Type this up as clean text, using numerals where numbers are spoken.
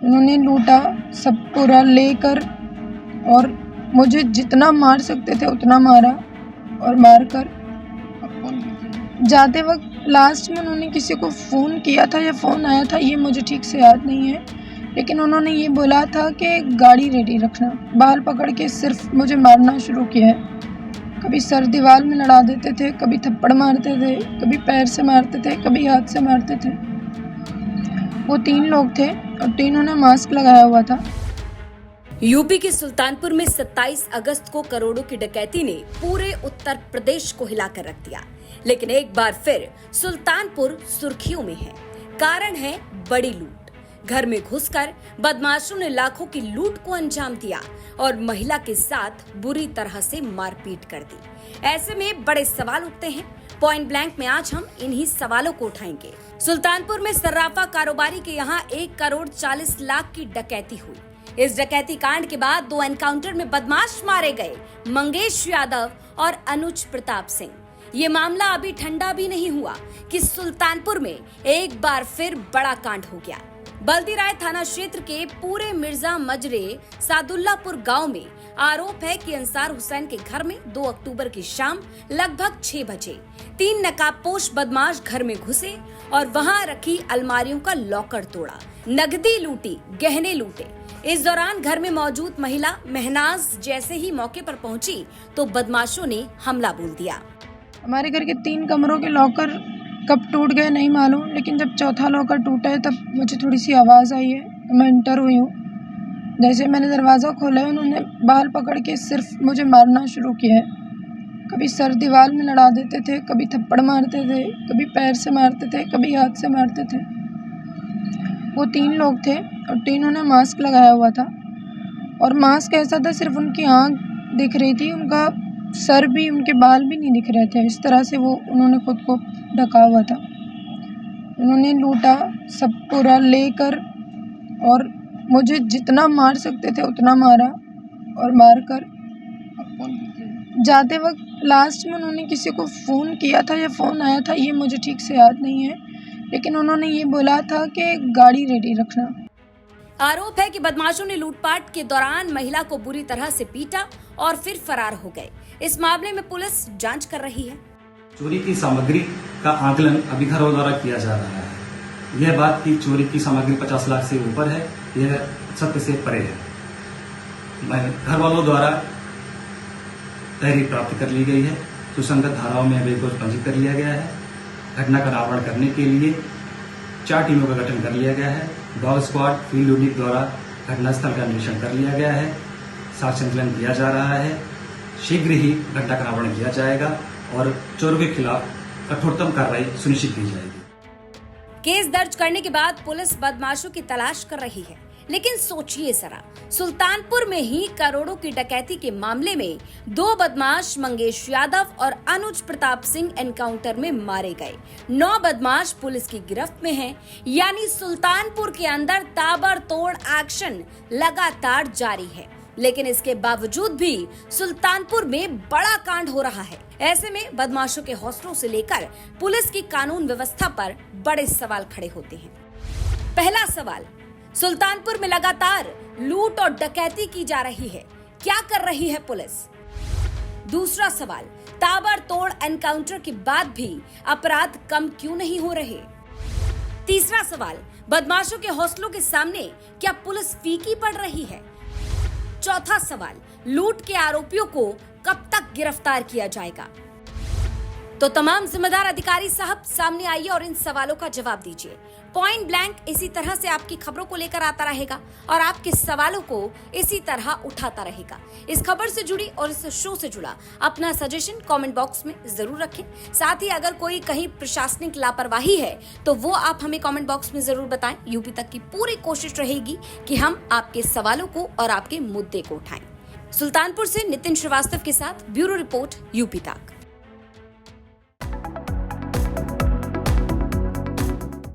उन्होंने लूटा, सब पूरा लेकर, और मुझे जितना मार सकते थे उतना मारा, और मारकर जाते वक्त लास्ट में उन्होंने किसी को फ़ोन किया था या फ़ोन आया था, ये मुझे ठीक से याद नहीं है, लेकिन उन्होंने ये बोला था कि गाड़ी रेडी रखना। बाल पकड़ के सिर्फ मुझे मारना शुरू किया है। कभी सर दीवार में लड़ा देते थे, कभी थप्पड़ मारते थे, कभी पैर से मारते थे, कभी हाथ से मारते थे। वो 3 लोग थे और तीनों ने मास्क लगाया हुआ था। यूपी के सुल्तानपुर में 27 अगस्त को करोड़ों की डकैती ने पूरे उत्तर प्रदेश को हिलाकर रख दिया, लेकिन एक बार फिर सुल्तानपुर सुर्खियों में है। कारण है बड़ी लूट। घर में घुसकर बदमाशों ने लाखों की लूट को अंजाम दिया और महिला के साथ बुरी तरह से मारपीट कर दी। ऐसे में बड़े सवाल उठते हैं। पॉइंट ब्लैंक में आज हम इन्हीं सवालों को उठाएंगे। सुल्तानपुर में सर्राफा कारोबारी के यहाँ 1 करोड़ 40 लाख की डकैती हुई। इस डकैती कांड के बाद 2 एनकाउंटर में बदमाश मारे गए, मंगेश यादव और अनुज प्रताप सिंह। ये मामला अभी ठंडा भी नहीं हुआ कि सुल्तानपुर में एक बार फिर बड़ा कांड हो गया। बल्दीराय थाना क्षेत्र के पूरे मिर्जा मजरे सादुल्लापुर गांव में आरोप है कि अंसार हुसैन के घर में 2 अक्टूबर की शाम लगभग 6 बजे 3 नकाबपोश बदमाश घर में घुसे और वहां रखी अलमारियों का लॉकर तोड़ा, नगदी लूटी, गहने लूटे। इस दौरान घर में मौजूद महिला महनाज जैसे ही मौके पर पहुंची तो बदमाशों ने हमला बोल दिया। हमारे घर के 3 कमरों के लॉकर कब टूट गए नहीं मालूम, लेकिन जब चौथा लॉकर टूटा है तब मुझे थोड़ी सी आवाज़ आई है, तो मैं एंटर हुई हूँ। जैसे मैंने दरवाज़ा खोला है, उन्होंने बाल पकड़ के सिर्फ मुझे मारना शुरू किया है। कभी सर दीवार में लड़ा देते थे, कभी थप्पड़ मारते थे, कभी पैर से मारते थे, कभी हाथ से मारते थे। वो 3 लोग थे और तीनों ने मास्क लगाया हुआ था, और मास्क ऐसा था सिर्फ उनकी आँख दिख रही थी, उनका सर भी, उनके बाल भी नहीं दिख रहे थे। इस तरह से वो उन्होंने खुद को ढका हुआ था। उन्होंने लूटा, सब पूरा लेकर, और मुझे जितना मार सकते थे उतना मारा, और मारकर जाते वक्त लास्ट में उन्होंने किसी को फ़ोन किया था या फ़ोन आया था, ये मुझे ठीक से याद नहीं है, लेकिन उन्होंने ये बोला था कि गाड़ी रेडी रखना। आरोप है कि बदमाशों ने लूटपाट के दौरान महिला को बुरी तरह से पीटा और फिर फरार हो गए। इस मामले में पुलिस जांच कर रही है। चोरी की सामग्री का आकलन अभी घर वालों द्वारा किया जा रहा है। यह बात कि चोरी की सामग्री 50 लाख से ऊपर है, यह सत्य से परे है। घर वालों द्वारा तहरीर प्राप्त कर ली गई है, सुसंगत धाराओं में अभियोग पंजीकृत कर लिया गया है। घटना का निरावरण करने के लिए 4 टीमों का गठन कर लिया गया है। डॉग स्क्वाड, फील्ड यूनिट द्वारा घटनास्थल का निरीक्षण कर लिया गया है। साक्ष्य संकलन किया जा रहा है। शीघ्र ही घटना का निरावरण किया जाएगा और चोरों के खिलाफ कठोरतम कार्रवाई सुनिश्चित की जाएगी। केस दर्ज करने के बाद पुलिस बदमाशों की तलाश कर रही है, लेकिन सोचिए जरा, सुल्तानपुर में ही करोड़ों की डकैती के मामले में 2 बदमाश मंगेश यादव और अनुज प्रताप सिंह एनकाउंटर में मारे गए। 9 बदमाश पुलिस की गिरफ्त में हैं, यानी सुल्तानपुर के अंदर ताबड़तोड़ एक्शन लगातार जारी है। लेकिन इसके बावजूद भी सुल्तानपुर में बड़ा कांड हो रहा है। ऐसे में बदमाशों के हौसलों से लेकर पुलिस की कानून व्यवस्था पर बड़े सवाल खड़े होते हैं। पहला सवाल, सुल्तानपुर में लगातार लूट और डकैती की जा रही है, क्या कर रही है पुलिस? दूसरा सवाल, ताबड़तोड़ एनकाउंटर के बाद भी अपराध कम क्यों नहीं हो रहे? तीसरा सवाल, बदमाशों के हौसलों के सामने क्या पुलिस फीकी पड़ रही है? चौथा सवाल, लूट के आरोपियों को कब तक गिरफ्तार किया जाएगा? तो तमाम जिम्मेदार अधिकारी साहब सामने आइए और इन सवालों का जवाब दीजिए। पॉइंट ब्लैंक इसी तरह से आपकी खबरों को लेकर आता रहेगा और आपके सवालों को इसी तरह उठाता रहेगा। इस खबर से जुड़ी और इस शो से जुड़ा अपना सजेशन कमेंट बॉक्स में जरूर रखें। साथ ही अगर कोई कहीं प्रशासनिक लापरवाही है तो वो आप हमें कमेंट बॉक्स में जरूर बताएं। यूपी तक की पूरी कोशिश रहेगी कि हम आपके सवालों को और आपके मुद्दे को उठाएं। सुल्तानपुर से नितिन श्रीवास्तव के साथ ब्यूरो रिपोर्ट यूपी तक।